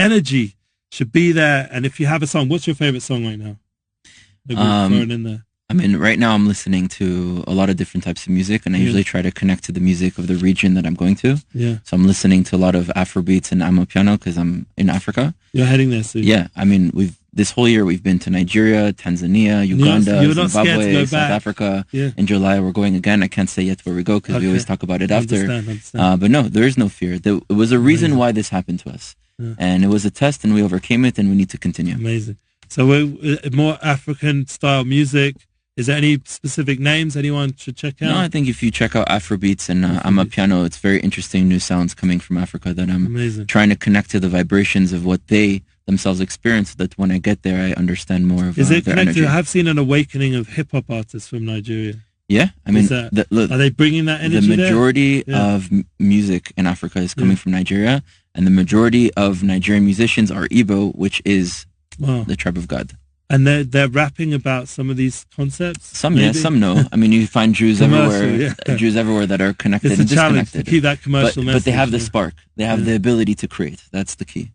energy should be there. And if you have a song, what's your favorite song right now? Maybe throw it in there. I mean, right now I'm listening to a lot of different types of music, and I usually try to connect to the music of the region that I'm going to. Yeah. So I'm listening to a lot of Afrobeats and Amapiano because I'm in Africa. You're heading there soon. Yeah. I mean, this whole year we've been to Nigeria, Tanzania, Uganda, Zimbabwe, South Africa. Yeah. In July we're going again. I can't say yet where we go because we always talk about it after. Understand. But no, there is no fear. It was a reason why this happened to us. Yeah. And it was a test, and we overcame it, and we need to continue. Amazing. So we're more African style music. Is there any specific names anyone should check out? No, I think if you check out Afrobeats and Amapiano, it's very interesting new sounds coming from Africa that I'm trying to connect to the vibrations of what they themselves experience, so that when I get there, I understand more of Is it their connected? energy. I have seen an awakening of hip-hop artists from Nigeria. Yeah, I mean, are they bringing that energy? The majority of music in Africa is coming from Nigeria, and the majority of Nigerian musicians are Igbo, which is the tribe of God. And they're rapping about some of these concepts? Some maybe? Yes, some no. I mean, you find Jews everywhere, Jews everywhere that are connected and disconnected. It's a challenge to keep that commercial message. But they have the spark. They have the ability to create. That's the key.